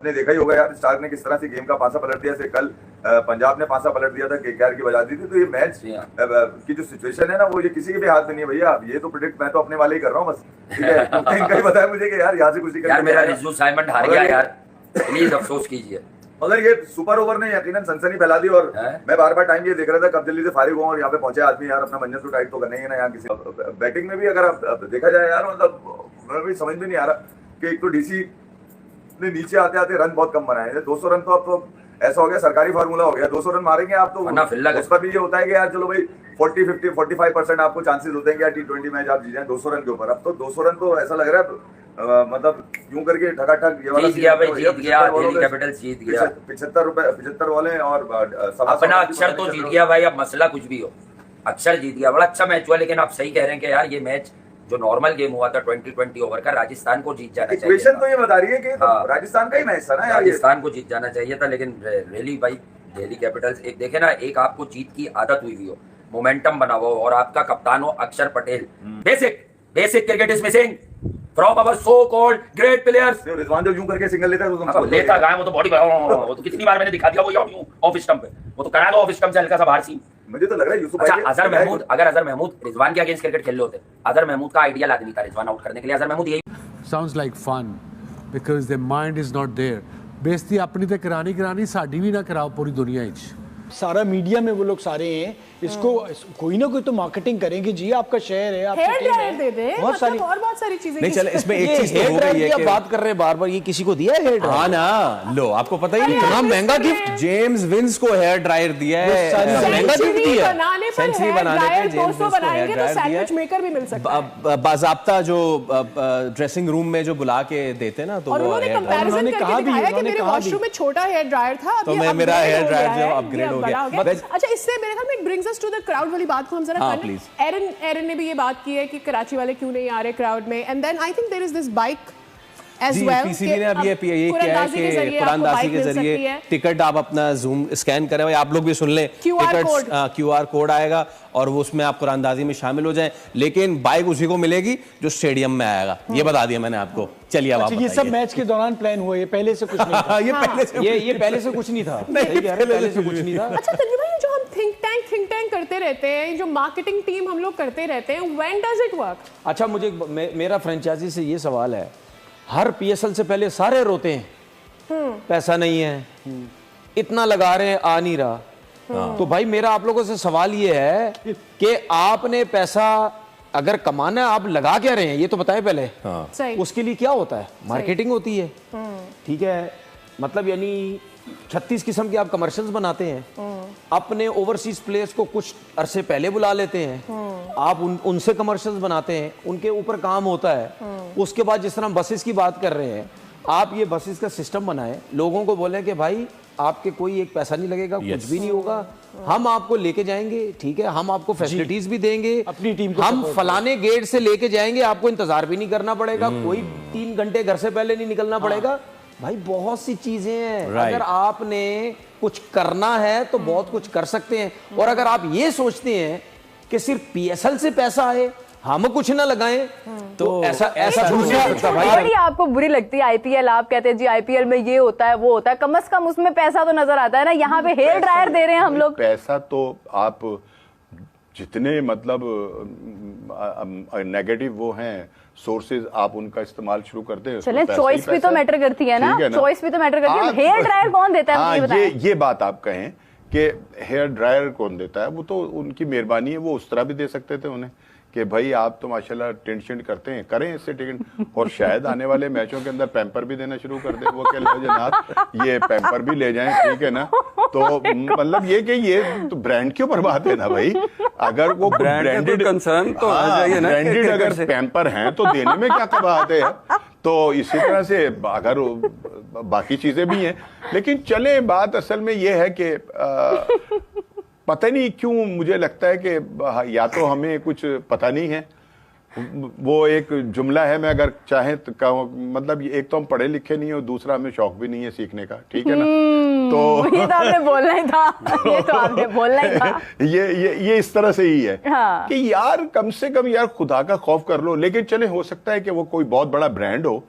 आपने देखा ही होगा यार, स्टार्क ने किस तरह से गेम का पासा पलट दिया। से कल पंजाब ने पासा पलट दिया था, केकेआर की बजा दी थी। तो ये मैच की जो सिचुएशन है ना, वो ये किसी के भी हाथ में नहीं है भैया। ये तो प्रेडिक्ट मैं तो अपने वाले ही कर रहा हूँ बस, ठीक है। तो इनका ही बताया मुझे कि यार यहाँ से कुछ नहीं यार मेरा रिजू साइमंड हार गया यार, प्लीज अफसोस कीजिए। मगर ये सुपर ओवर ने यकीनन सनसनी फैला दी। और मैं बार बार टाइम ये देख रहा था कब जल्दी से फारिग हो और यहाँ पे पहुंचे आदमी। यार अपना मंजन तो टाइट तो करना ही है ना यहाँ किसी। बैटिंग में भी अगर आप देखा जाए यार, मतलब भी समझ में नहीं आ रहा कि एक तो डीसी ने नीचे आते आते रन बहुत कम बनाए हैं। 200 रन तो अब तो ऐसा हो गया, सरकारी फार्मूला हो गया। 200 रन मारेंगे आप तो उसका भी ये होता है कि यार चलो भाई 40, 50, 45% आपको चांसेस होते हैं कि यार T20 मैच आप जीत जाए 200 रन के ऊपर। अब तो 200 रन तो ऐसा लग रहा है मतलब यूं करके ठकाठक ये वाला जीत गया भाई, जीत गया, दिल्ली कैपिटल्स जीत गया। 75 वाले और अपना अक्षर तो जीत गया भाई। अब मसला कुछ भी हो, अक्षर जीत गया। बड़ा अच्छा मैच हुआ, लेकिन आप सही कह रहे हैं कि यार ये मैच जो नॉर्मल गेम हुआ था 2020 ओवर का, राजस्थान को जीत जाना चाहिए। इक्वेशन तो ये बता रही है कि राजस्थान का ही मैच था ना यार, राजस्थान को जीत जाना चाहिए था। लेकिन रियली भाई दिल्ली कैपिटल्स, एक देखे ना, एक आपको जीत की आदत हुई हो, मोमेंटम बना हुआ हो और आपका कप्तान हो Akshar Patel. Basic cricket is missing from our so called great players. Rizwan जो यूं करके सिंगल लेता है तो लेता गाय, वो तो बॉडी वो तो कितनी बार मैंने दिखा दिया, वो यूं ऑफ स्टंप पे, वो तो करा दो ऑफ स्टंप से हल्का सा बाहर सी। मुझे तो लग रहा है यूसुफ अच्छा, अजहर महमूद, अगर अजहर महमूद रिजवान के अगेंस्ट क्रिकेट खेल रहे होते, अजहर महमूद का आइडिया आदमी था रिजवान आउट करने के लिए। अजहर महमूद यही sounds like fun because their mind is not there। बेइज्जती अपनी ते करानी साडी भी ना कराओ पूरी दुनिया विच। सारा मीडिया में वो लोग सारे हैं, इसको कोई ना कोई तो मार्केटिंग करेंगे जी। आपका शहर है, आपकी टीम है, दे दे, बहुत सारी और बहुत सारी चीजें। नहीं चले, इसमें एक चीज तो हो गई है कि बात कर रहे हैं बार बार, ये किसी को दिया है हेयर ड्रायर? हाँ ना, लो आपको पता ही नहीं, इतना महंगा गिफ्ट जेम्स विंस को हेयर ड्रायर दिया है, महंगा गिफ्ट दिया है। सेंचुरी बनाने पे जेम्स विंस को हेयर ड्रायर दिया है। मेकर भी मिल सकता है बाजाब्ता जो ड्रेसिंग रूम में जो बुला के देते ना, तो वो हेयर ड्रायर उन्होंने कहा कि मेरे वॉशरूम में छोटा हेयर ड्रायर था, तो मेरा हेयर ड्रायर जो अपग्रेड हो गया। अच्छा, इससे मेरे ख्याल में it brings us to the crowd वाली बात को हम जरा कर लें। एरन ने भी ये बात की है कि कराची वाले क्यों नहीं आ रहे क्राउड में। And then I think there is this bike जी, पीसीबी ने अब ये किया है कि कुरानदाजी के जरिए टिकट आप अपना जूम स्कैन करें, आप लोग भी सुन लें, टिकट QR कोड आएगा और वो उसमें आप कुरानदाजी में शामिल हो जाएं। लेकिन बाइक उसी को मिलेगी जो स्टेडियम में आएगा, ये बता दिया मैंने आपको। चलिए अब ये सब मैच के दौरान प्लान हुआ, ये पहले से कुछ नहीं था। ये पहले से कुछ नहीं था, पहले से कुछ नहीं था। अच्छा तन्वी भाई, जो हम थिंक टैंक करते रहते हैं, जो मार्केटिंग टीम हम लोग करते रहते हैं, व्हेन डज इट वर्क? अच्छा, मुझे मेरा फ्रेंचाइजी से ये सवाल है, हर PSL से पहले सारे रोते हैं पैसा नहीं है, इतना लगा रहे हैं आ नहीं रहा। तो भाई मेरा आप लोगों से सवाल ये है कि आपने पैसा अगर कमाना है, आप लगा क्या रहे हैं ये तो बताएं पहले। उसके लिए क्या होता है? मार्केटिंग होती है, ठीक है। मतलब यानी 36 किस्म के आप कमर्शियल्स बनाते हैं, अपने ओवरसीज प्लेयर्स को कुछ अरसे पहले बुला लेते हैं, आप उनसे कमर्शियल्स बनाते हैं, उनके ऊपर काम होता है। उसके बाद जिस तरह बसेस की बात कर रहे हैं, आप ये बसेस का सिस्टम बनाएं, लोगों को बोलें कि भाई आपके कोई एक पैसा नहीं लगेगा, कुछ भी नहीं होगा, हम आपको लेके जाएंगे, ठीक है, हम आपको फैसिलिटीज भी देंगे, अपनी टीम को हम फलाने गेट से लेके जाएंगे, आपको इंतजार भी नहीं करना पड़ेगा, कोई 3 घंटे घर से पहले नहीं निकलना पड़ेगा। भाई बहुत सी चीजें हैं, अगर आपने कुछ करना है तो बहुत कुछ कर सकते हैं। और अगर आप ये सोचते हैं कि सिर्फ PSL से पैसा आए, हम कुछ ना लगाएं, तो ऐसा दूसरा भाई आपको बुरी लगती है IPL, आप कहते हैं जी IPL में ये होता है वो होता है, कम से कम उसमें पैसा तो नजर आता है ना। यहाँ पे हेयर ड्रायर दे रहे हैं हम लोग। पैसा तो आप जितने मतलब नेगेटिव वो हैं सोर्सेज, आप उनका इस्तेमाल शुरू करते हैं। चलें, चॉइस भी तो मैटर करती है ना, चॉइस भी तो मैटर करती है। हेयर ड्रायर कौन देता है? ये बात आप कहें कि हेयर ड्रायर कौन देता है, वो तो उनकी मेहरबानी है, वो उस तरह भी दे सकते थे उन्हें कि भाई आप तो माशाल्लाह टेंशन करते हैं, करें इससे टिकट। और शायद आने वाले मैचों के अंदर पैम्पर भी देना शुरू कर दे, वो कह लो जनाब ये पैम्पर भी ले जाएं, ठीक है ना। तो मतलब ये कि ये तो ब्रांड क्यों बर्बाद है ना भाई। अगर वो ब्रांडेड कंसर्न तो ब्रांडेड अगर पैम्पर हैं तो देने में क्या कबाहत है। तो इसी तरह से अगर बाकी चीजें भी हैं, लेकिन चले बात असल में ये है कि पता नहीं क्यों मुझे लगता है कि या तो हमें कुछ पता नहीं है, वो एक जुमला है, मैं अगर चाहे तो मतलब एक तो हम पढ़े लिखे नहीं हो, दूसरा हमें शौक भी नहीं है सीखने का, ठीक है ना। तो ये तो आपने बोलना ही था, ये तो आपने बोलना ही था। ये इस तरह से ही है कि यार कम से कम यार खुदा का खौफ कर लो। लेकिन चले, हो सकता है कि वो कोई बहुत बड़ा ब्रांड हो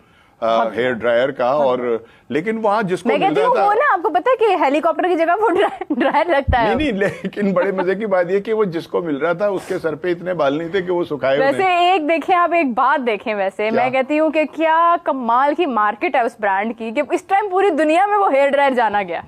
हेयर ड्रायर का। और लेकिन वहां जिसको मैं मिल कहती रहा हूँ था, वो ना, आपको पता है कि हेलीकॉप्टर की जगह वो ड्रायर लगता है। नहीं, लेकिन बड़े मजे की बात ये कि वो जिसको मिल रहा था उसके सर पे इतने बाल नहीं थे कि वो सुखाए वैसे उन्हें। एक देखें आप, एक बात देखें, वैसे मैं कहती हूँ कि क्या कमाल की मार्केट है उस ब्रांड की कि इस टाइम पूरी दुनिया में वो हेयर ड्रायर जाना गया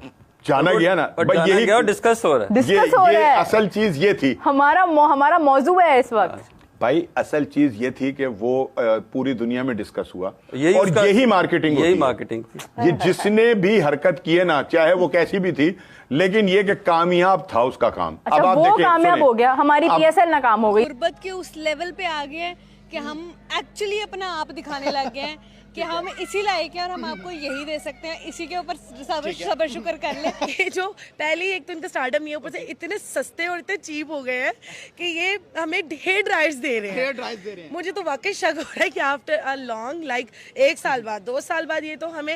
ना भाई, यही डिस्कस हो रहा है। डिस्कस हो रहा है। असल चीज ये थी, हमारा मौजू है इस वक्त भाई असल चीज ये थी कि वो पूरी दुनिया में डिस्कस हुआ, और उसका- यही मार्केटिंग यही होती है। मार्केटिंग थी। ये जिसने भी हरकत की है ना, चाहे वो कैसी भी थी, लेकिन ये कि कामयाब था उसका काम। अच्छा, अब आप वो देखें, कामयाब सुनिए, हो गया, हमारी पीएसएल नाकाम हो गई। गुर्बत के उस लेवल पे आ गए हैं कि हम एक्चुअली अपना आप दिखाने लग गए हैं कि हम इसी लायक हैं और हम आपको यही दे सकते हैं, इसी के ऊपर सबर शुक्र कर ले। ये जो पहले एक तो इनका स्टार्टअप ये ऊपर से इतने सस्ते और इतने चीप हो गए हैं कि ये हमें हेयर ड्रायर्स दे रहे हैं। मुझे तो वाकई शक हो रहा है कि आफ्टर अ लॉन्ग, लाइक 1 साल बाद 2 साल बाद ये तो हमें